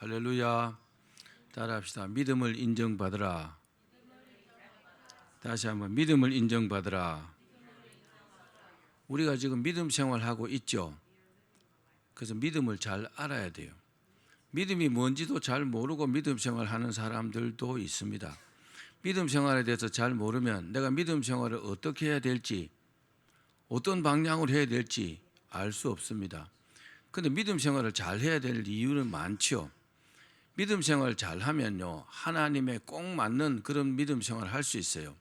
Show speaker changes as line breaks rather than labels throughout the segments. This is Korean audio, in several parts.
할렐루야. 따라합시다. 믿음을 인정받으라. 다시 한번 믿음을 인정받으라. 우리가 지금 믿음 생활하고 있죠. 그래서 믿음을 잘 알아야 돼요. 믿음이 뭔지도 잘 모르고 믿음 생활하는 사람들도 있습니다. 믿음 생활에 대해서 잘 모르면 내가 믿음 생활을 어떻게 해야 될지, 어떤 방향으로 해야 될지 알 수 없습니다. 그런데 믿음 생활을 잘 해야 될 이유는 많죠. 믿음 생활을 잘 하면요, 하나님에 꼭 맞는 그런 믿음 생활을 할 수 있어요.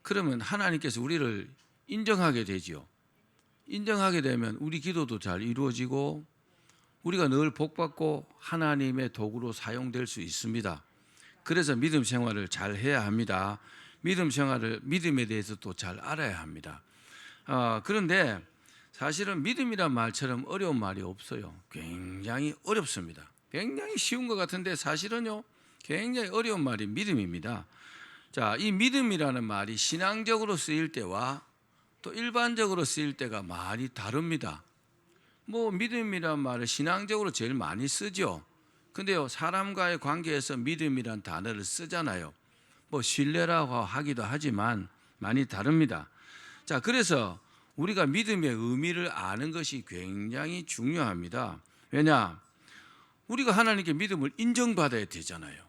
그러면 하나님께서 우리를 인정하게 되죠. 인정하게 되면 우리 기도도 잘 이루어지고 우리가 늘 복받고 하나님의 도구로 사용될 수 있습니다. 그래서 믿음 생활을 잘 해야 합니다. 믿음에 대해서 또 잘 알아야 합니다. 그런데 사실은 믿음이란 말처럼 어려운 말이 없어요. 굉장히 어렵습니다. 굉장히 쉬운 것 같은데 사실은요, 굉장히 어려운 말이 믿음입니다. 자, 이 믿음이라는 말이 신앙적으로 쓰일 때와 또 일반적으로 쓰일 때가 말이 다릅니다. 믿음이란 말을 신앙적으로 제일 많이 쓰죠. 근데요, 사람과의 관계에서 믿음이란 단어를 쓰잖아요. 신뢰라고 하기도 하지만 많이 다릅니다. 자, 그래서 우리가 믿음의 의미를 아는 것이 굉장히 중요합니다. 왜냐? 우리가 하나님께 믿음을 인정받아야 되잖아요.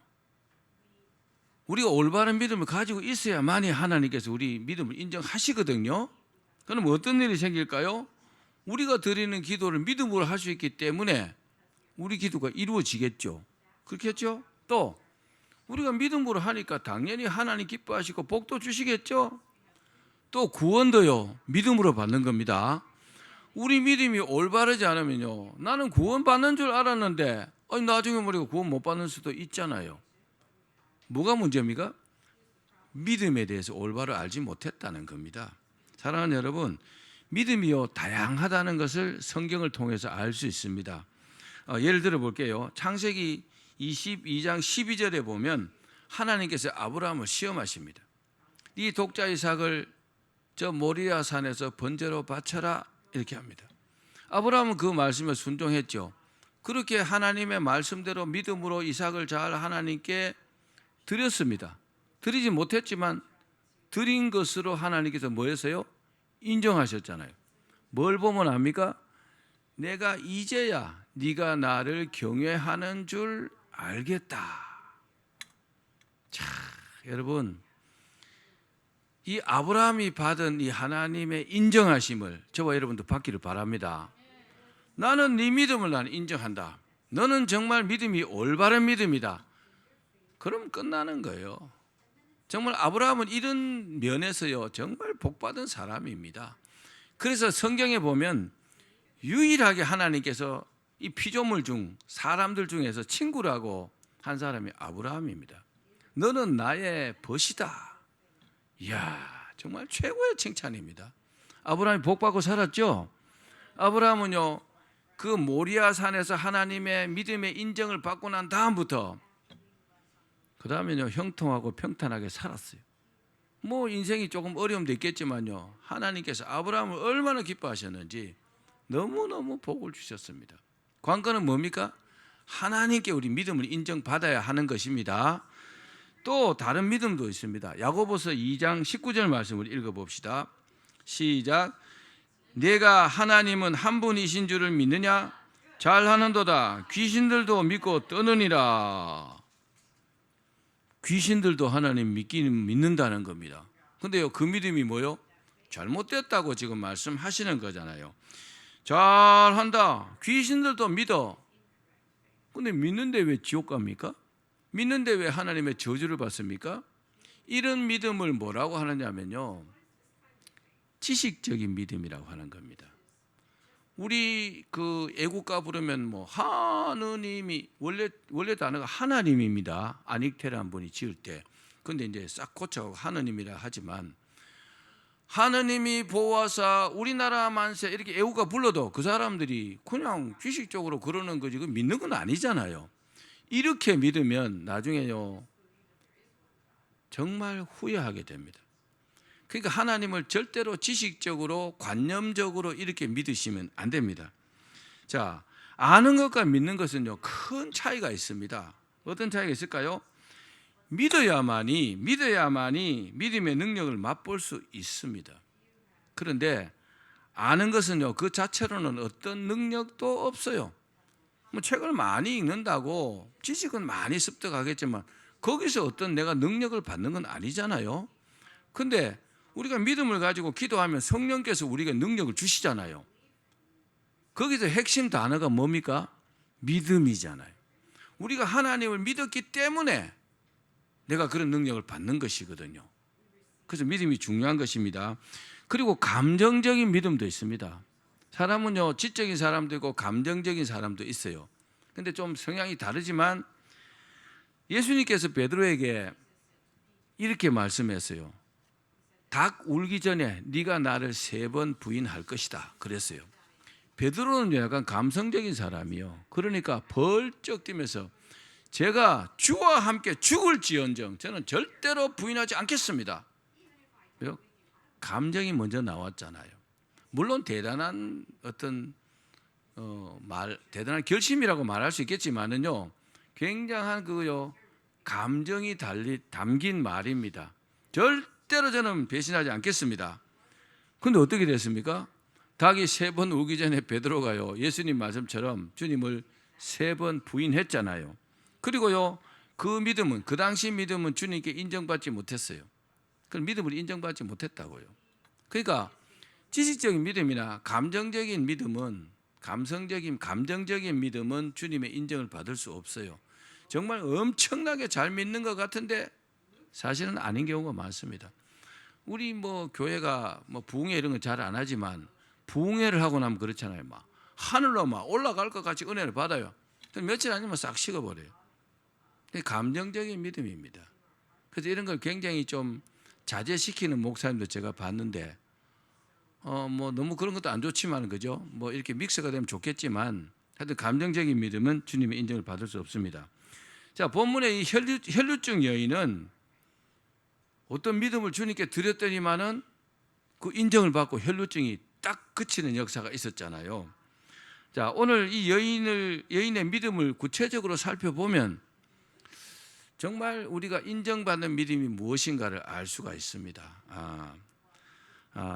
우리가 올바른 믿음을 가지고 있어야만이 하나님께서 우리 믿음을 인정하시거든요. 그럼 어떤 일이 생길까요? 우리가 드리는 기도를 믿음으로 할 수 있기 때문에 우리 기도가 이루어지겠죠. 그렇겠죠? 또 우리가 믿음으로 하니까 당연히 하나님 기뻐하시고 복도 주시겠죠? 또 구원도요, 믿음으로 받는 겁니다. 우리 믿음이 올바르지 않으면요, 나는 구원 받는 줄 알았는데 나중에 우리가 구원 못 받는 수도 있잖아요. 뭐가 문제입니까? 믿음에 대해서 올바로 알지 못했다는 겁니다. 사랑하는 여러분, 믿음이요, 다양하다는 것을 성경을 통해서 알 수 있습니다. 예를 들어 볼게요. 창세기 22장 12절에 보면 하나님께서 아브라함을 시험하십니다. 네 독자 이삭을 저 모리아 산에서 번제로 바쳐라, 이렇게 합니다. 아브라함은 그 말씀에 순종했죠. 그렇게 하나님의 말씀대로 믿음으로 이삭을 잘 하나님께 드렸습니다. 드리지 못했지만 드린 것으로 하나님께서 뭐 했어요? 인정하셨잖아요. 뭘 보면 압니까? 내가 이제야 네가 나를 경외하는 줄 알겠다. 자, 여러분, 이 아브라함이 받은 이 하나님의 인정하심을 저와 여러분도 받기를 바랍니다. 나는 네 믿음을 나는 인정한다. 너는 정말 믿음이 올바른 믿음이다. 그럼 끝나는 거예요. 정말 아브라함은 이런 면에서요, 정말 복받은 사람입니다. 그래서 성경에 보면 유일하게 하나님께서 이 피조물 중 사람들 중에서 친구라고 한 사람이 아브라함입니다. 너는 나의 벗이다. 이야, 정말 최고의 칭찬입니다. 아브라함이 복받고 살았죠. 아브라함은요, 그 모리아 산에서 하나님의 믿음의 인정을 받고 난 다음부터 그 다음에는요, 형통하고 평탄하게 살았어요. 인생이 조금 어려움도 있겠지만요, 하나님께서 아브라함을 얼마나 기뻐하셨는지 너무너무 복을 주셨습니다. 관건은 뭡니까? 하나님께 우리 믿음을 인정받아야 하는 것입니다. 또 다른 믿음도 있습니다. 야고보서 2장 19절 말씀을 읽어봅시다. 시작. 내가 하나님은 한 분이신 줄을 믿느냐? 잘하는도다. 귀신들도 믿고 떠느니라. 귀신들도 하나님 믿는다는 겁니다. 근데요, 그 믿음이 뭐요? 잘못됐다고 지금 말씀하시는 거잖아요. 잘한다. 귀신들도 믿어. 근데 믿는데 왜 지옥 갑니까? 믿는데 왜 하나님의 저주를 받습니까? 이런 믿음을 뭐라고 하느냐면요, 지식적인 믿음이라고 하는 겁니다. 우리 그 애국가 부르면 하느님이 원래 단어가 하나님입니다. 아닉테라는 분이 지을 때. 근데 이제 싹 고쳐 하느님이라 하지만, 하느님이 보아사 우리나라 만세 이렇게 애국가 불러도 그 사람들이 그냥 지식적으로 그러는 거지 그 믿는 건 아니잖아요. 이렇게 믿으면 나중에요, 정말 후회하게 됩니다. 그러니까 하나님을 절대로 지식적으로 관념적으로 이렇게 믿으시면 안 됩니다. 자, 아는 것과 믿는 것은요, 큰 차이가 있습니다. 어떤 차이가 있을까요? 믿어야만이 믿음의 능력을 맛볼 수 있습니다. 그런데 아는 것은요, 그 자체로는 어떤 능력도 없어요. 뭐 책을 많이 읽는다고 지식은 많이 습득하겠지만 거기서 어떤 내가 능력을 받는 건 아니잖아요. 근데 우리가 믿음을 가지고 기도하면 성령께서 우리에게 능력을 주시잖아요. 거기서 핵심 단어가 뭡니까? 믿음이잖아요. 우리가 하나님을 믿었기 때문에 내가 그런 능력을 받는 것이거든요. 그래서 믿음이 중요한 것입니다. 그리고 감정적인 믿음도 있습니다. 사람은요, 지적인 사람도 있고 감정적인 사람도 있어요. 근데 좀 성향이 다르지만 예수님께서 베드로에게 이렇게 말씀했어요. 닭 울기 전에 네가 나를 3번 부인할 것이다 그랬어요. 베드로는 약간 감성적인 사람이요. 그러니까 벌쩍 뛰면서 제가 주와 함께 죽을지언정 저는 절대로 부인하지 않겠습니다. 왜요? 감정이 먼저 나왔잖아요. 물론 대단한 어떤 대단한 결심이라고 말할 수 있겠지만은요, 굉장한 그요 감정이 담긴 말입니다. 절대로 저는 배신하지 않겠습니다. 그런데 어떻게 됐습니까? 닭이 3번 울기 전에 베드로가요, 예수님 말씀처럼 주님을 3번 부인했잖아요. 그리고요, 그 당시 믿음은 주님께 인정받지 못했어요. 그 믿음을 인정받지 못했다고요. 그러니까 지식적인 믿음이나 감정적인 믿음은 감정적인 믿음은 주님의 인정을 받을 수 없어요. 정말 엄청나게 잘 믿는 것 같은데 사실은 아닌 경우가 많습니다. 우리 교회가 부흥회 이런 건 잘 안 하지만 부흥회를 하고 나면 그렇잖아요. 막 하늘로 막 올라갈 것 같이 은혜를 받아요. 며칠 아니면 싹 식어버려요. 감정적인 믿음입니다. 그래서 이런 걸 굉장히 좀 자제시키는 목사님도 제가 봤는데, 너무 그런 것도 안 좋지만, 그죠? 이렇게 믹스가 되면 좋겠지만, 하여튼 감정적인 믿음은 주님의 인정을 받을 수 없습니다. 자, 본문의 이 혈류증 여인은 어떤 믿음을 주님께 드렸더니만은 그 인정을 받고 혈류증이 딱 그치는 역사가 있었잖아요. 자, 오늘 이 여인의 믿음을 구체적으로 살펴보면 정말 우리가 인정받는 믿음이 무엇인가를 알 수가 있습니다.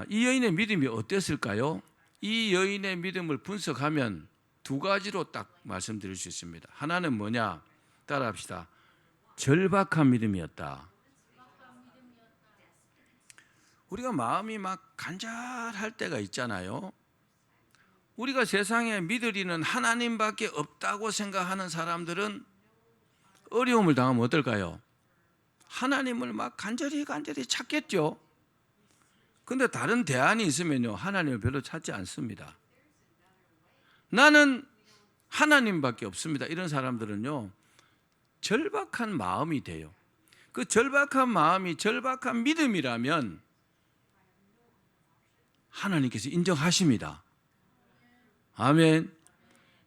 이 여인의 믿음이 어땠을까요? 이 여인의 믿음을 분석하면 2가지로 딱 말씀드릴 수 있습니다. 하나는 뭐냐? 따라합시다. 절박한 믿음이었다. 우리가 마음이 막 간절할 때가 있잖아요. 우리가 세상에 믿으리는 하나님밖에 없다고 생각하는 사람들은 어려움을 당하면 어떨까요? 하나님을 막 간절히 찾겠죠. 근데 다른 대안이 있으면요, 하나님을 별로 찾지 않습니다. 나는 하나님밖에 없습니다. 이런 사람들은요, 절박한 마음이 돼요. 그 절박한 마음이 절박한 믿음이라면 하나님께서 인정하십니다. 아멘.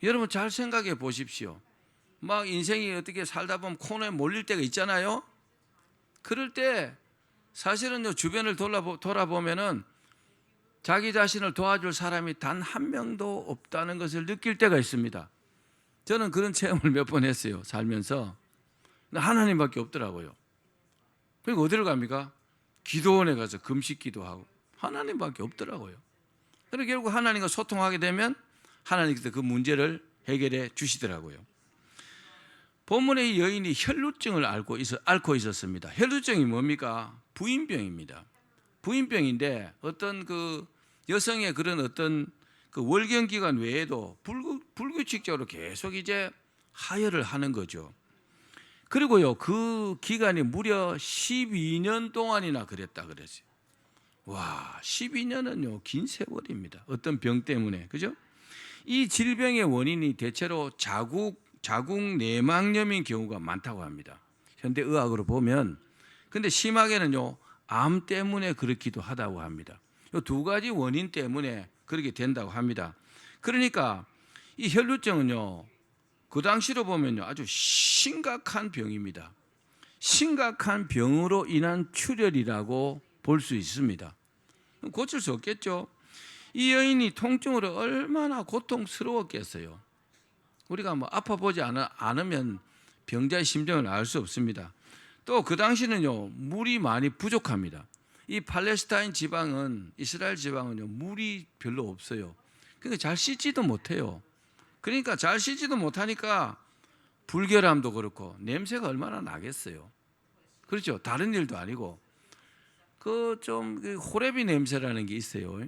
여러분 잘 생각해 보십시오. 막 인생이 어떻게 살다 보면 코너에 몰릴 때가 있잖아요. 그럴 때 사실은요, 주변을 돌아보면은 자기 자신을 도와줄 사람이 단 한 명도 없다는 것을 느낄 때가 있습니다. 저는 그런 체험을 몇 번 했어요, 살면서. 하나님밖에 없더라고요. 그리고 어디를 갑니까? 기도원에 가서 금식 기도하고 하나님밖에 없더라고요. 그래서 결국 하나님과 소통하게 되면 하나님께서 그 문제를 해결해 주시더라고요. 본문의 이 여인이 혈루증을 앓고 있었습니다. 혈루증이 뭡니까? 부인병입니다. 부인병인데 어떤 그 여성의 그런 어떤 그 월경 기간 외에도 불규칙적으로 계속 이제 하혈을 하는 거죠. 그리고요, 그 기간이 무려 12년 동안이나 그랬다 그랬어요. 와, 12년은요, 긴 세월입니다. 어떤 병 때문에, 그죠? 이 질병의 원인이 대체로 자궁 내막염인 경우가 많다고 합니다. 현대 의학으로 보면. 근데 심하게는요, 암 때문에 그렇기도 하다고 합니다. 이 2가지 원인 때문에 그렇게 된다고 합니다. 그러니까 이 혈루증은요, 그 당시로 보면요, 아주 심각한 병입니다. 심각한 병으로 인한 출혈이라고 볼 수 있습니다. 고칠 수 없겠죠. 이 여인이 통증으로 얼마나 고통스러웠겠어요. 우리가 뭐 아파 보지 않으면 병자의 심정을 알 수 없습니다. 또 그 당시는요, 물이 많이 부족합니다. 이 팔레스타인 지방은, 이스라엘 지방은요, 물이 별로 없어요. 그러니까 잘 씻지도 못해요. 그러니까 잘 씻지도 못하니까 불결함도 그렇고 냄새가 얼마나 나겠어요. 그렇죠? 다른 일도 아니고 그 좀 호레비 냄새라는 게 있어요.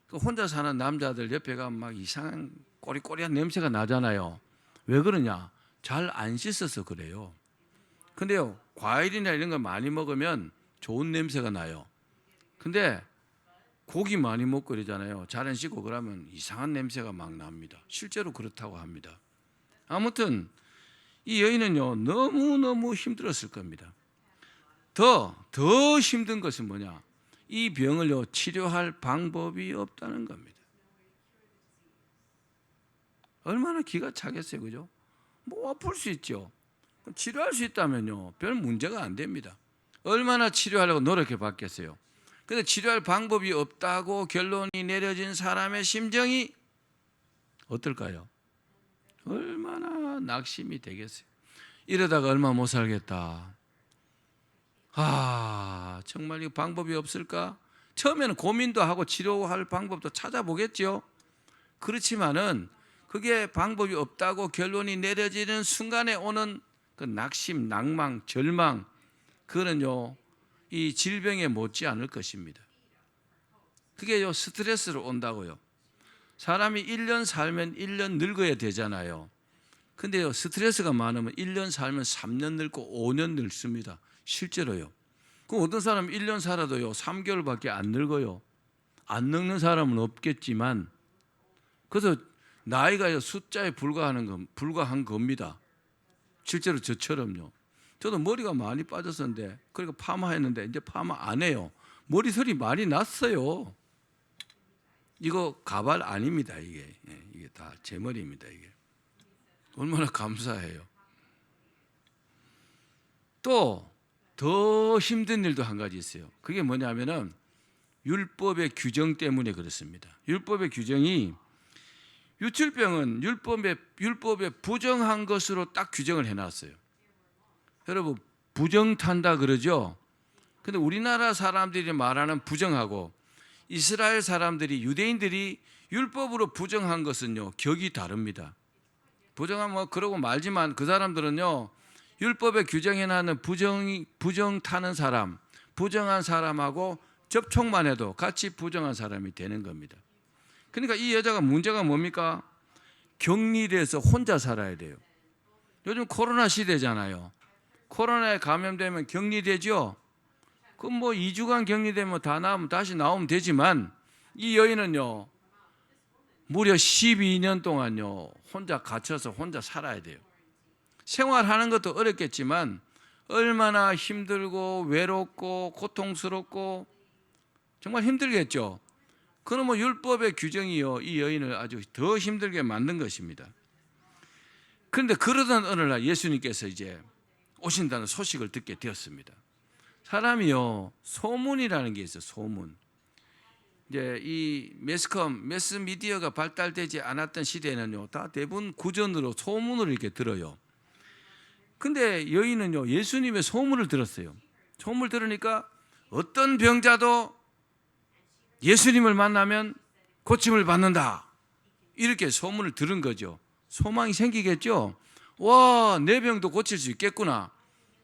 그 혼자 사는 남자들 옆에 가면 막 이상한 꼬리꼬리한 냄새가 나잖아요. 왜 그러냐? 잘 안 씻어서 그래요. 근데요, 과일이나 이런 거 많이 먹으면 좋은 냄새가 나요. 근데 고기 많이 먹고 이러잖아요. 잘 안 씻고 그러면 이상한 냄새가 막 납니다. 실제로 그렇다고 합니다. 아무튼 이 여인은요, 너무너무 힘들었을 겁니다. 더 힘든 것은 뭐냐? 이 병을요, 치료할 방법이 없다는 겁니다. 얼마나 기가 차겠어요, 그죠? 뭐 아플 수 있죠. 치료할 수 있다면요, 별 문제가 안 됩니다. 얼마나 치료하려고 노력해 봤겠어요. 근데 치료할 방법이 없다고 결론이 내려진 사람의 심정이 어떨까요? 얼마나 낙심이 되겠어요. 이러다가 얼마 못 살겠다. 정말 이 방법이 없을까? 처음에는 고민도 하고 치료할 방법도 찾아보겠죠. 그렇지만은 그게 방법이 없다고 결론이 내려지는 순간에 오는 그 낙심, 낭망, 절망, 그거는요, 이 질병에 못지 않을 것입니다. 그게요, 스트레스로 온다고요. 사람이 1년 살면 1년 늙어야 되잖아요. 근데요, 스트레스가 많으면 1년 살면 3년 늙고 5년 늙습니다. 실제로요. 그럼 어떤 사람은 1년 살아도요, 3개월밖에 안 늙어요. 안 늙는 사람은 없겠지만, 그래서 나이가 숫자에 불과한 겁니다. 실제로 저처럼요. 저도 머리가 많이 빠졌었는데, 그러니까 파마했는데 이제 파마 안 해요. 머리털이 많이 났어요. 이거 가발 아닙니다. 이게 다 제 머리입니다. 이게 얼마나 감사해요. 또 더 힘든 일도 한 가지 있어요. 그게 뭐냐면은 율법의 규정 때문에 그렇습니다. 율법의 규정이, 유출병은 율법에 부정한 것으로 딱 규정을 해놨어요. 여러분, 부정탄다 그러죠? 근데 우리나라 사람들이 말하는 부정하고 이스라엘 사람들이, 유대인들이 율법으로 부정한 것은요, 격이 다릅니다. 부정하면 뭐 그러고 말지만 그 사람들은요, 율법에 규정해놨는 부정 타는 사람, 부정한 사람하고 접촉만 해도 같이 부정한 사람이 되는 겁니다. 그러니까 이 여자가 문제가 뭡니까? 격리돼서 혼자 살아야 돼요. 요즘 코로나 시대잖아요. 코로나에 감염되면 격리되죠. 그럼 뭐 2주간 격리되면 다 나오면 다시 나오면 되지만, 이 여인은요, 무려 12년 동안요, 혼자 갇혀서 혼자 살아야 돼요. 생활하는 것도 어렵겠지만 얼마나 힘들고 외롭고 고통스럽고 정말 힘들겠죠. 그럼 뭐 율법의 규정이요, 이 여인을 아주 더 힘들게 만든 것입니다. 그런데 그러던 어느 날 예수님께서 이제 오신다는 소식을 듣게 되었습니다. 사람이요, 소문이라는 게 있어요. 소문. 이제 이 매스미디어가 발달되지 않았던 시대에는요, 다 대부분 구전으로 소문을 이렇게 들어요. 근데 여인은요, 예수님의 소문을 들었어요. 소문을 들으니까 어떤 병자도 예수님을 만나면 고침을 받는다, 이렇게 소문을 들은 거죠. 소망이 생기겠죠. 와, 내 병도 고칠 수 있겠구나.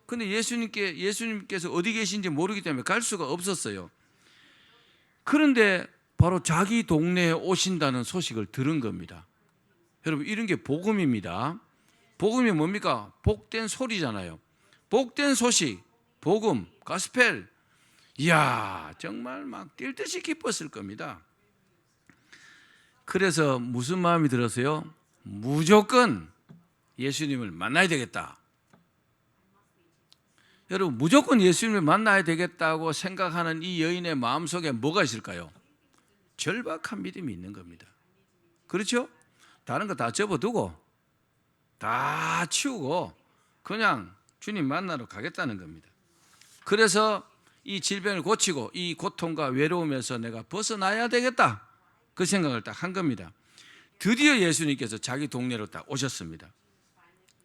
근데 예수님께서 어디 계신지 모르기 때문에 갈 수가 없었어요. 그런데 바로 자기 동네에 오신다는 소식을 들은 겁니다. 여러분, 이런 게 복음입니다. 복음이 뭡니까? 복된 소리잖아요. 복된 소식, 복음, 가스펠. 이야, 정말 막 뛸 듯이 기뻤을 겁니다. 그래서 무슨 마음이 들었어요? 무조건 예수님을 만나야 되겠다. 여러분, 무조건 예수님을 만나야 되겠다고 생각하는 이 여인의 마음속에 뭐가 있을까요? 절박한 믿음이 있는 겁니다. 그렇죠? 다른 거 다 접어두고 다 치우고 그냥 주님 만나러 가겠다는 겁니다. 그래서 이 질병을 고치고 이 고통과 외로움에서 내가 벗어나야 되겠다, 그 생각을 딱 한 겁니다. 드디어 예수님께서 자기 동네로 딱 오셨습니다.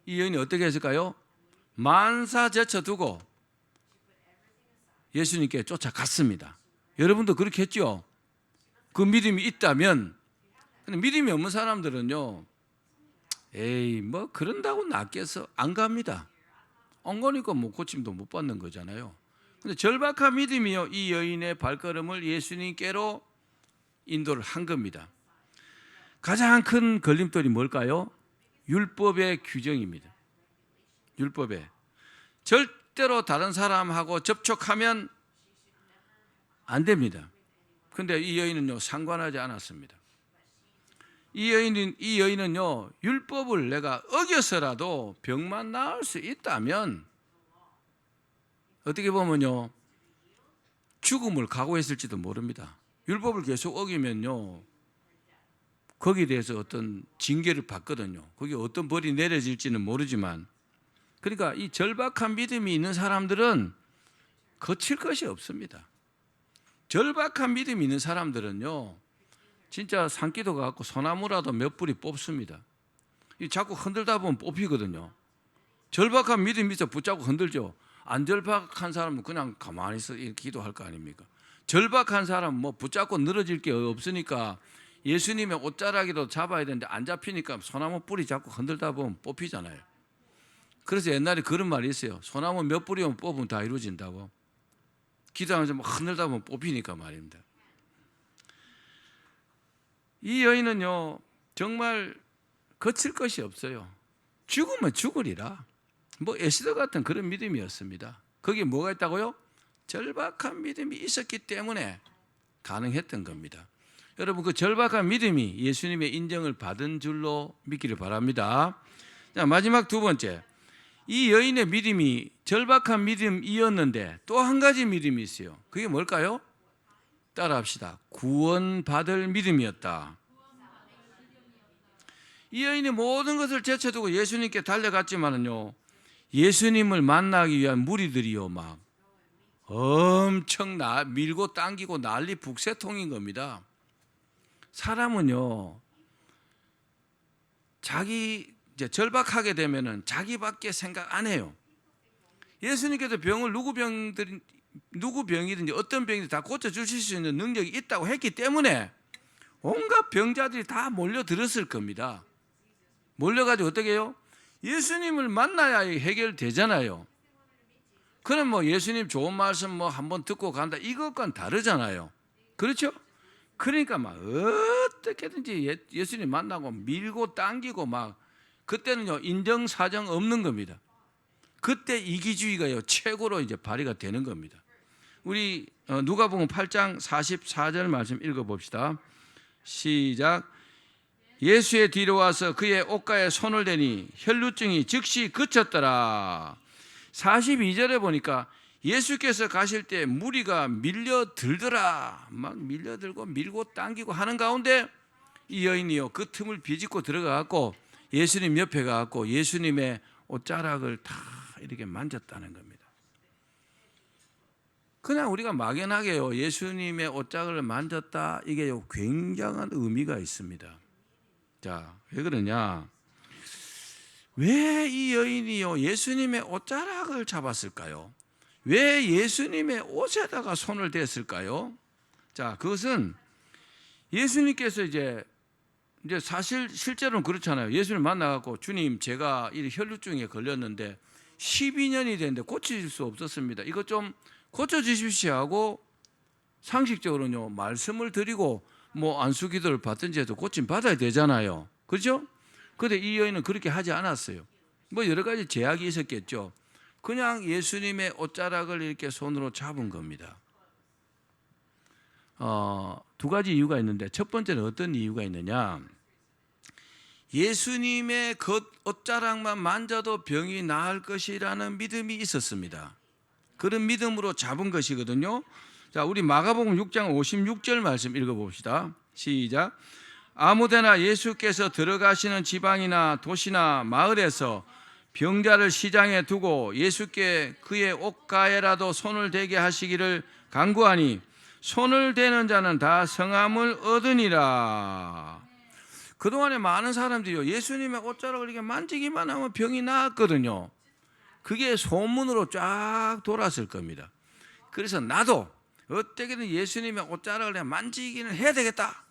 이 여인이 어떻게 했을까요? 만사 제쳐두고 예수님께 쫓아갔습니다. 여러분도 그렇게 했죠? 그 믿음이 있다면. 근데 믿음이 없는 사람들은요, 에이 뭐 그런다고 낫겠어, 안 갑니다. 안 가니까 뭐 고침도 못 받는 거잖아요. 근데 절박한 믿음이요, 이 여인의 발걸음을 예수님께로 인도를 한 겁니다. 가장 큰 걸림돌이 뭘까요? 율법의 규정입니다. 율법에 절대로 다른 사람하고 접촉하면 안 됩니다. 근데 이 여인은요, 상관하지 않았습니다. 이 여인은요, 율법을 내가 어겨서라도 병만 나을 수 있다면 어떻게 보면요, 죽음을 각오했을지도 모릅니다. 율법을 계속 어기면요, 거기에 대해서 어떤 징계를 받거든요. 거기에 어떤 벌이 내려질지는 모르지만, 그러니까 이 절박한 믿음이 있는 사람들은 거칠 것이 없습니다. 절박한 믿음이 있는 사람들은요, 진짜 산기도 갖고 소나무라도 몇 뿌리 뽑습니다. 자꾸 흔들다 보면 뽑히거든요. 절박한 믿음이 있어 붙잡고 흔들죠. 안 절박한 사람은 그냥 가만히 있어 기도할 거 아닙니까? 절박한 사람은 뭐 붙잡고 늘어질 게 없으니까 예수님의 옷자락이라도 잡아야 되는데 안 잡히니까 소나무 뿌리 잡고 흔들다 보면 뽑히잖아요. 그래서 옛날에 그런 말이 있어요. 소나무 몇 뿌리면 뽑으면 다 이루어진다고. 기도하면서 막 흔들다 보면 뽑히니까 말입니다. 이 여인은요, 정말 거칠 것이 없어요. 죽으면 죽으리라. 뭐 에스더 같은 그런 믿음이었습니다. 거기에 뭐가 있다고요? 절박한 믿음이 있었기 때문에 가능했던 겁니다. 여러분, 그 절박한 믿음이 예수님의 인정을 받은 줄로 믿기를 바랍니다. 자, 마지막 두 번째, 이 여인의 믿음이 절박한 믿음이었는데 또 한 가지 믿음이 있어요. 그게 뭘까요? 따라합시다. 구원받을 믿음이었다. 이 여인이 모든 것을 제쳐두고 예수님께 달려갔지만은요, 예수님을 만나기 위한 무리들이요, 막 엄청 밀고 당기고 난리 북새통인 겁니다. 사람은요, 이제 절박하게 되면은 자기밖에 생각 안 해요. 예수님께서 병을 누구 병이든지 어떤 병이든지 다 고쳐주실 수 있는 능력이 있다고 했기 때문에 온갖 병자들이 다 몰려들었을 겁니다. 몰려가지고 어떻게 해요? 예수님을 만나야 해결되잖아요. 그럼 뭐 예수님 좋은 말씀 뭐 한번 듣고 간다, 이것과는 다르잖아요. 그렇죠? 그러니까 막 어떻게든지 예수님 만나고 밀고 당기고 막, 그때는요 인정사정 없는 겁니다. 그때 이기주의가요 최고로 이제 발휘가 되는 겁니다. 우리 누가복음 8장 44절 말씀 읽어봅시다. 시작. 예수의 뒤로 와서 그의 옷가에 손을 대니 혈루증이 즉시 그쳤더라. 42절에 보니까 예수께서 가실 때 무리가 밀려들더라. 막 밀려들고 밀고 당기고 하는 가운데 이 여인이요, 그 틈을 비집고 들어가갖고 예수님 옆에 가갖고 예수님의 옷자락을 다 이렇게 만졌다는 겁니다. 그냥 우리가 막연하게요, 예수님의 옷자락을 만졌다, 이게요 굉장한 의미가 있습니다. 자, 왜 그러냐? 왜 이 여인이요 예수님의 옷자락을 잡았을까요? 왜 예수님의 옷에다가 손을 댔을까요? 자, 그것은 예수님께서 이제 사실 실제로는 그렇잖아요. 예수를 만나갖고 주님, 제가 이 혈루증에 걸렸는데 12년이 됐는데 고칠 수 없었습니다. 이것 좀 고쳐주십시오 하고 상식적으로는요 말씀을 드리고 뭐 안수기도를 받든지 해도 고침 받아야 되잖아요. 그렇죠? 그런데 이 여인은 그렇게 하지 않았어요. 뭐 여러 가지 제약이 있었겠죠. 그냥 예수님의 옷자락을 이렇게 손으로 잡은 겁니다. 두 가지 이유가 있는데, 첫 번째는 어떤 이유가 있느냐? 예수님의 옷자락만 만져도 병이 나을 것이라는 믿음이 있었습니다. 그런 믿음으로 잡은 것이거든요. 자, 우리 마가복음 6장 56절 말씀 읽어봅시다. 시작. 아무데나 예수께서 들어가시는 지방이나 도시나 마을에서 병자를 시장에 두고 예수께 그의 옷가에라도 손을 대게 하시기를 간구하니 손을 대는 자는 다 성함을 얻으니라. 그동안에 많은 사람들이요, 예수님의 옷자락을 이렇게 만지기만 하면 병이 나았거든요. 그게 소문으로 쫙 돌았을 겁니다. 그래서 나도 어떻게든 예수님의 옷자락을 내가 만지기는 해야 되겠다.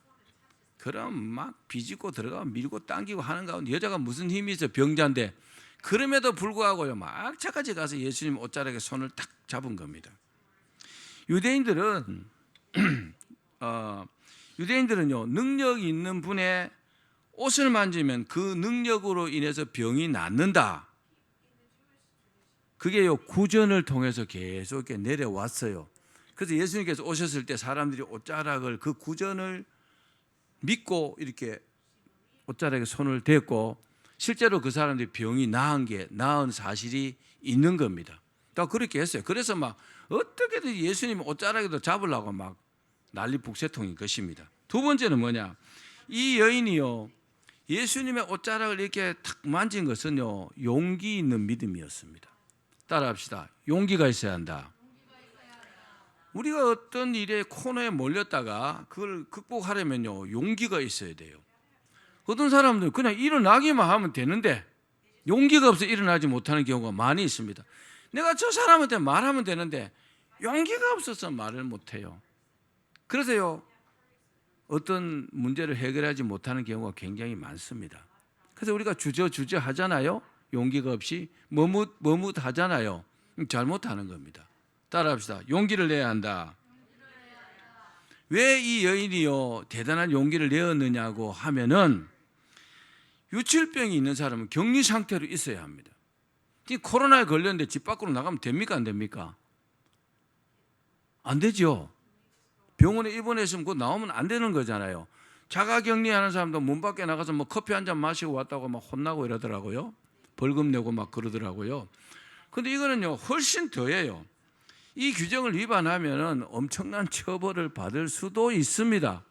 그럼 막 비집고 들어가고 밀고 당기고 하는 가운데 여자가 무슨 힘이 있어, 병자인데. 그럼에도 불구하고요, 막 차까지 가서 예수님 옷자락에 손을 딱 잡은 겁니다. 유대인들은요, 능력 있는 분의 옷을 만지면 그 능력으로 인해서 병이 낫는다. 그게요, 구전을 통해서 계속 이렇게 내려왔어요. 그래서 예수님께서 오셨을 때 사람들이 옷자락을, 그 구전을 믿고 이렇게 옷자락에 손을 댔고, 실제로 그 사람들이 병이 나은 사실이 있는 겁니다. 다 그렇게 했어요. 그래서 막 어떻게든 예수님 옷자락에도 잡으려고 막 난리 북새통인 것입니다. 두 번째는 뭐냐? 이 여인이요, 예수님의 옷자락을 이렇게 탁 만진 것은요, 용기 있는 믿음이었습니다. 따라합시다. 용기가 있어야 한다. 우리가 어떤 일에 코너에 몰렸다가 그걸 극복하려면요, 용기가 있어야 돼요. 어떤 사람들은 그냥 일어나기만 하면 되는데 용기가 없어 일어나지 못하는 경우가 많이 있습니다. 내가 저 사람한테 말하면 되는데 용기가 없어서 말을 못해요. 그래서요, 어떤 문제를 해결하지 못하는 경우가 굉장히 많습니다. 그래서 우리가 주저 하잖아요. 용기가 없이 머뭇하잖아요. 잘못하는 겁니다. 따라합시다. 용기를 내야 한다. 왜 이 여인이요, 대단한 용기를 내었느냐고 하면은, 유출병이 있는 사람은 격리 상태로 있어야 합니다. 코로나에 걸렸는데 집 밖으로 나가면 됩니까, 안 됩니까? 안 되죠. 병원에 입원했으면 곧 나오면 안 되는 거잖아요. 자가격리하는 사람도 문 밖에 나가서 뭐 커피 한 잔 마시고 왔다고 막 혼나고 이러더라고요. 벌금 내고 막 그러더라고요. 근데 이거는요, 훨씬 더해요. 이 규정을 위반하면 엄청난 처벌을 받을 수도 있습니다.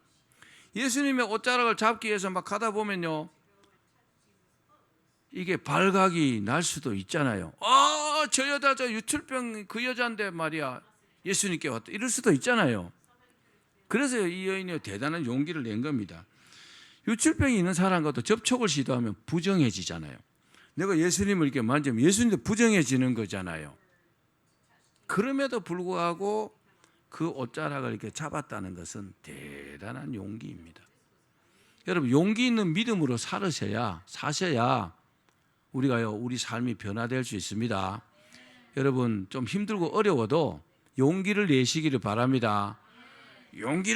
예수님의 옷자락을 잡기 위해서 막 가다 보면요, 이게 발각이 날 수도 있잖아요. 저 여자, 저 유출병 그 여자인데 말이야, 예수님께 왔다, 이럴 수도 있잖아요. 그래서 이 여인이 대단한 용기를 낸 겁니다. 유출병이 있는 사람과도 접촉을 시도하면 부정해지잖아요. 내가 예수님을 이렇게 만지면 예수님도 부정해지는 거잖아요. 그럼에도 불구하고 그 옷자락을 이렇게 잡았다는 것은 대단한 용기입니다. 여러분, 용기 있는 믿음으로 사셔야 우리가요, 우리 삶이 변화될 수 있습니다. 여러분, 좀 힘들고 어려워도 용기를 내시기를 바랍니다. 용기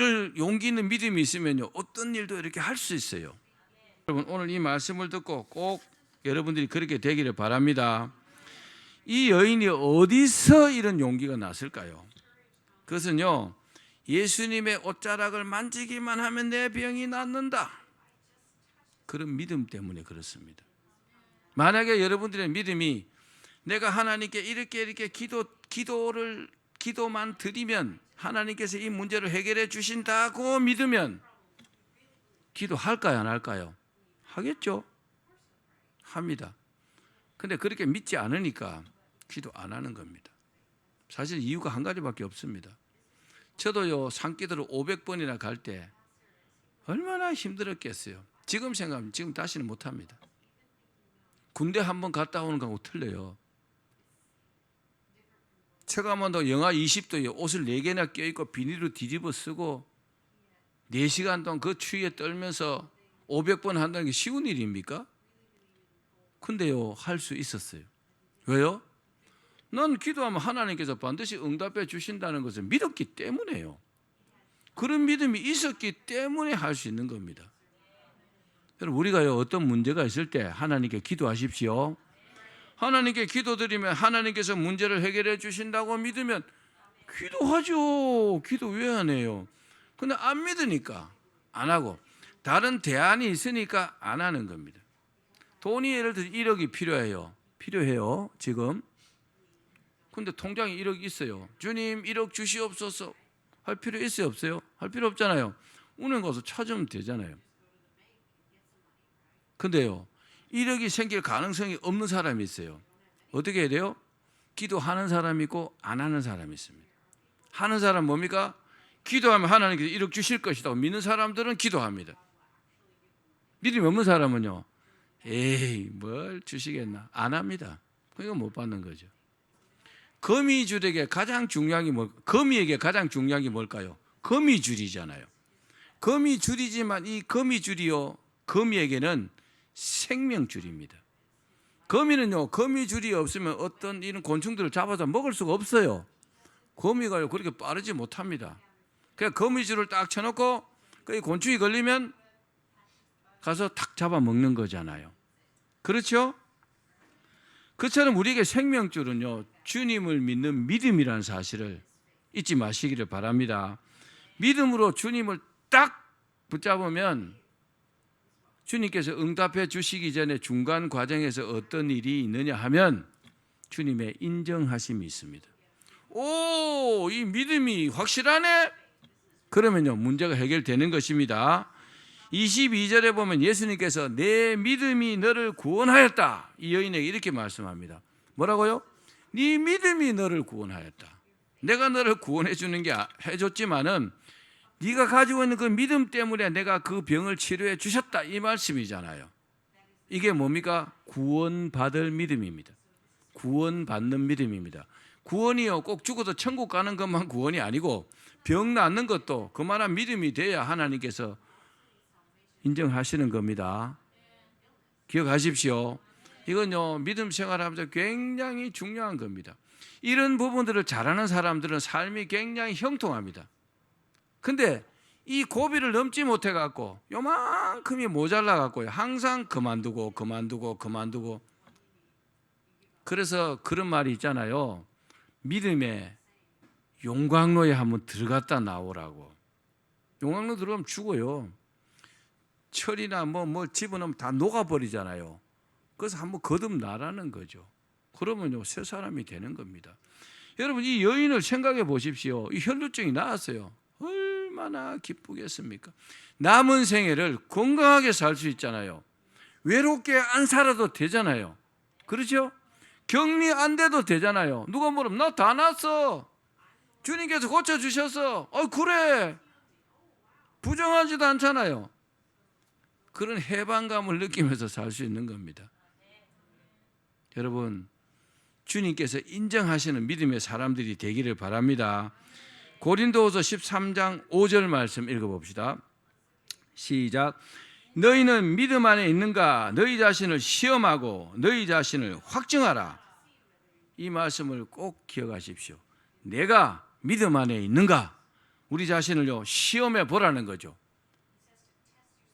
있는 믿음이 있으면요, 어떤 일도 이렇게 할 수 있어요. 여러분, 오늘 이 말씀을 듣고 꼭 여러분들이 그렇게 되기를 바랍니다. 이 여인이 어디서 이런 용기가 났을까요? 그것은요, 예수님의 옷자락을 만지기만 하면 내 병이 낫는다, 그런 믿음 때문에 그렇습니다. 만약에 여러분들의 믿음이 내가 하나님께 이렇게 기도만 드리면 하나님께서 이 문제를 해결해 주신다고 믿으면 기도할까요, 안 할까요? 하겠죠. 합니다. 근데 그렇게 믿지 않으니까 기도 안 하는 겁니다. 사실 이유가 한 가지밖에 없습니다. 저도요, 산기도를 500번이나 갈 때 얼마나 힘들었겠어요. 지금 생각하면 지금 다시는 못 합니다. 군대 한번 갔다 오는 거하고 틀려요. 체감온도 영하 20도에 옷을 4개나 껴입고 비닐로 뒤집어 쓰고 4시간 동안 그 추위에 떨면서 500번 한다는 게 쉬운 일입니까? 근데요, 할 수 있었어요. 왜요? 난 기도하면 하나님께서 반드시 응답해 주신다는 것을 믿었기 때문에요. 그런 믿음이 있었기 때문에 할 수 있는 겁니다. 여러분, 우리가요, 어떤 문제가 있을 때 하나님께 기도하십시오. 하나님께 기도드리면 하나님께서 문제를 해결해 주신다고 믿으면 기도하죠. 기도 왜 안 해요? 근데 안 믿으니까 안 하고 다른 대안이 있으니까 안 하는 겁니다. 돈이 예를 들어 1억이 필요해요 지금. 근데 통장에 1억이 있어요. 주님 1억 주시옵소서 할 필요 있어요, 없어요? 할 필요 없잖아요. 은행 가서 찾으면 되잖아요. 근데요, 1억이 생길 가능성이 없는 사람이 있어요. 어떻게 해야 돼요? 기도하는 사람이 있고 안 하는 사람이 있습니다. 하는 사람 뭡니까? 기도하면 하나님께서 1억 주실 것이라고 믿는 사람들은 기도합니다. 믿음이 없는 사람은요, 에이 뭘 주시겠나 안 합니다. 그러니까 못 받는 거죠. 거미줄에게 가장 중요한 게 거미에게 가장 중요한 게 뭘까요? 거미줄이잖아요. 거미줄이지만 이 거미줄이요, 거미에게는 생명줄입니다. 거미는요, 거미줄이 없으면 어떤 이런 곤충들을 잡아서 먹을 수가 없어요. 거미가요 그렇게 빠르지 못합니다. 그냥 거미줄을 딱 쳐놓고 그 곤충이 걸리면 가서 탁 잡아 먹는 거잖아요. 그렇죠? 그처럼 우리에게 생명줄은요, 주님을 믿는 믿음이라는 사실을 잊지 마시기를 바랍니다. 믿음으로 주님을 딱 붙잡으면 주님께서 응답해 주시기 전에 중간 과정에서 어떤 일이 있느냐 하면 주님의 인정하심이 있습니다. 오, 이 믿음이 확실하네? 그러면요, 문제가 해결되는 것입니다. 22절에 보면 예수님께서 내 믿음이 너를 구원하였다. 이 여인에게 이렇게 말씀합니다. 뭐라고요? 네 믿음이 너를 구원하였다. 내가 너를 구원해 주는 게 해줬지만은 네가 가지고 있는 그 믿음 때문에 내가 그 병을 치료해 주셨다. 이 말씀이잖아요. 이게 뭡니까? 구원받을 믿음입니다. 구원받는 믿음입니다. 구원이요, 꼭 죽어도 천국 가는 것만 구원이 아니고 병 낫는 것도 그만한 믿음이 돼야 하나님께서 인정하시는 겁니다. 기억하십시오. 이건요, 믿음 생활하면서 굉장히 중요한 겁니다. 이런 부분들을 잘하는 사람들은 삶이 굉장히 형통합니다. 근데 이 고비를 넘지 못해 갖고 요만큼이 모자라 갖고요, 항상 그만두고 그래서 그런 말이 있잖아요. 믿음의 용광로에 한번 들어갔다 나오라고. 용광로 들어가면 죽어요. 철이나 뭐 집어넣으면 다 녹아버리잖아요. 그래서 한번 거듭나라는 거죠. 그러면요, 새 사람이 되는 겁니다. 여러분, 이 여인을 생각해 보십시오. 이 혈루증이 나았어요. 얼마나 기쁘겠습니까? 남은 생애를 건강하게 살 수 있잖아요. 외롭게 안 살아도 되잖아요. 그렇죠? 격리 안 돼도 되잖아요. 누가 물으면 나 다 났어. 주님께서 고쳐주셨어. 그래. 부정하지도 않잖아요. 그런 해방감을 느끼면서 살 수 있는 겁니다. 여러분, 주님께서 인정하시는 믿음의 사람들이 되기를 바랍니다. 고린도후서 13장 5절 말씀 읽어봅시다. 시작. 너희는 믿음 안에 있는가? 너희 자신을 시험하고 너희 자신을 확증하라. 이 말씀을 꼭 기억하십시오. 내가 믿음 안에 있는가? 우리 자신을요, 시험해 보라는 거죠.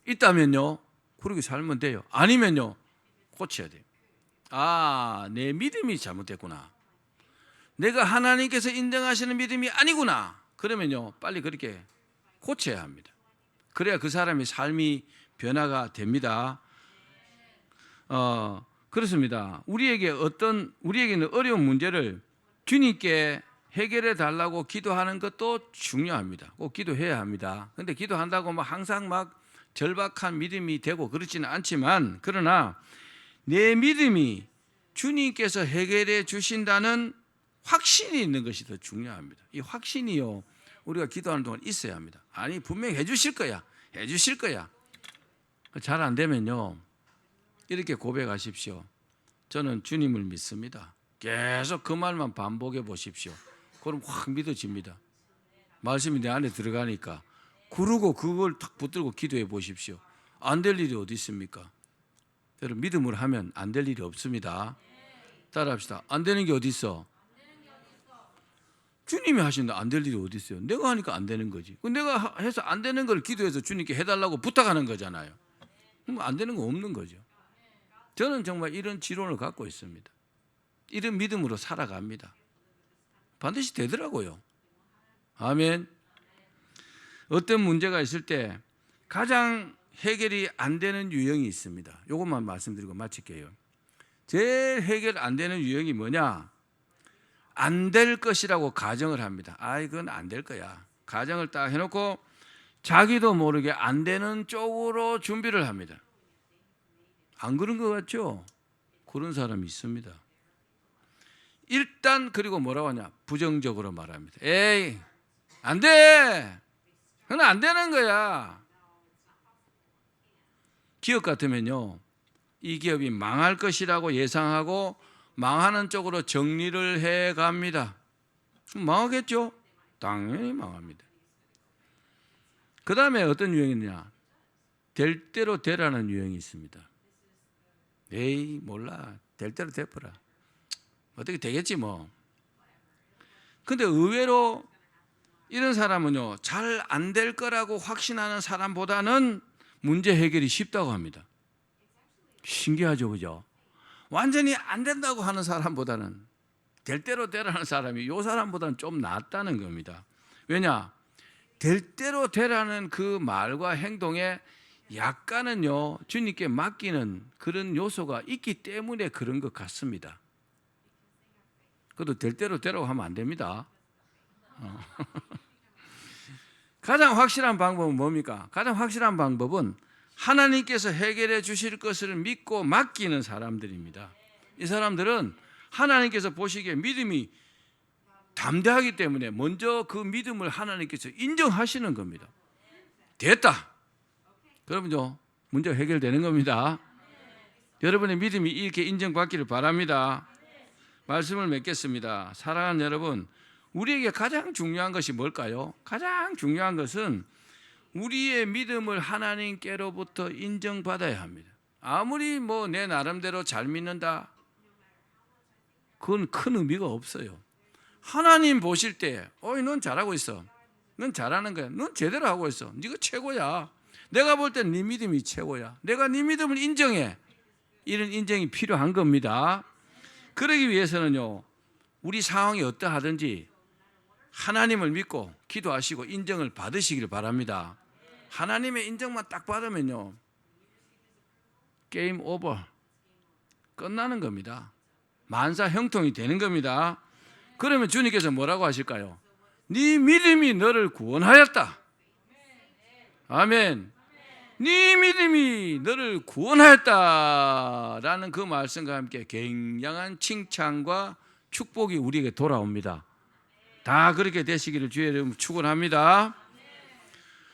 있다면요, 그렇게 살면 돼요. 아니면요, 고쳐야 돼요. 내 믿음이 잘못됐구나. 내가 하나님께서 인정하시는 믿음이 아니구나. 그러면요, 빨리 그렇게 고쳐야 합니다. 그래야 그 사람의 삶이 변화가 됩니다. 그렇습니다. 우리에게는 어려운 문제를 주님께 해결해 달라고 기도하는 것도 중요합니다. 꼭 기도해야 합니다. 근데 기도한다고 항상 절박한 믿음이 되고 그렇지는 않지만, 그러나 내 믿음이 주님께서 해결해 주신다는 확신이 있는 것이 더 중요합니다. 이 확신이요, 우리가 기도하는 동안 있어야 합니다. 아니, 분명히 해주실 거야. 잘 안 되면요, 이렇게 고백하십시오. 저는 주님을 믿습니다. 계속 그 말만 반복해 보십시오. 그럼 확 믿어집니다. 말씀이 내 안에 들어가니까. 그러고 그걸 탁 붙들고 기도해 보십시오. 안 될 일이 어디 있습니까? 여러분, 믿음으로 하면 안 될 일이 없습니다. 따라합시다. 안 되는 게 어디 있어? 주님이 하신다. 안 될 일이 어디 있어요? 내가 하니까 안 되는 거지. 내가 해서 안 되는 걸 기도해서 주님께 해달라고 부탁하는 거잖아요. 그럼 안 되는 거 없는 거죠. 저는 정말 이런 지론을 갖고 있습니다. 이런 믿음으로 살아갑니다. 반드시 되더라고요. 아멘. 어떤 문제가 있을 때 가장 해결이 안 되는 유형이 있습니다. 이것만 말씀드리고 마칠게요. 제일 해결 안 되는 유형이 뭐냐? 안 될 것이라고 가정을 합니다. 이건 안 될 거야. 가정을 딱 해놓고 자기도 모르게 안 되는 쪽으로 준비를 합니다. 안 그런 것 같죠? 그런 사람이 있습니다. 일단 그리고 뭐라고 하냐? 부정적으로 말합니다. 에이, 안 돼. 그건 안 되는 거야. 기업 같으면요, 이 기업이 망할 것이라고 예상하고 망하는 쪽으로 정리를 해 갑니다. 망하겠죠? 당연히 망합니다. 그 다음에 어떤 유형이 있냐? 될 대로 되라는 유형이 있습니다. 에이 몰라, 될 대로 돼버라, 어떻게 되겠지 뭐. 근데 의외로 이런 사람은요, 잘 안 될 거라고 확신하는 사람보다는 문제 해결이 쉽다고 합니다. 신기하죠, 그죠? 완전히 안 된다고 하는 사람보다는, 될 대로 되라는 사람이 이 사람보다는 좀 낫다는 겁니다. 왜냐? 될 대로 되라는 그 말과 행동에 약간은요, 주님께 맡기는 그런 요소가 있기 때문에 그런 것 같습니다. 그래도 될 대로 되라고 하면 안 됩니다. 가장 확실한 방법은 뭡니까? 가장 확실한 방법은 하나님께서 해결해 주실 것을 믿고 맡기는 사람들입니다. 이 사람들은 하나님께서 보시기에 믿음이 담대하기 때문에 먼저 그 믿음을 하나님께서 인정하시는 겁니다. 됐다, 그러면요, 문제가 해결되는 겁니다. 여러분의 믿음이 이렇게 인정받기를 바랍니다. 말씀을 맺겠습니다. 사랑하는 여러분, 우리에게 가장 중요한 것이 뭘까요? 가장 중요한 것은 우리의 믿음을 하나님께로부터 인정받아야 합니다. 아무리 뭐 내 나름대로 잘 믿는다, 그건 큰 의미가 없어요. 하나님 보실 때, 어이 넌 잘하고 있어, 넌 잘하는 거야, 넌 제대로 하고 있어, 네가 최고야, 내가 볼 땐 네 믿음이 최고야, 내가 네 믿음을 인정해. 이런 인정이 필요한 겁니다. 그러기 위해서는요, 우리 상황이 어떠하든지 하나님을 믿고 기도하시고 인정을 받으시길 바랍니다. 하나님의 인정만 딱 받으면요, 게임 오버, 끝나는 겁니다. 만사 형통이 되는 겁니다. 그러면 주님께서 뭐라고 하실까요? 네 믿음이 너를 구원하였다. 아멘. 네 믿음이 너를 구원하였다라는 그 말씀과 함께 굉장한 칭찬과 축복이 우리에게 돌아옵니다. 다 그렇게 되시기를 주의 이름으로 축원합니다.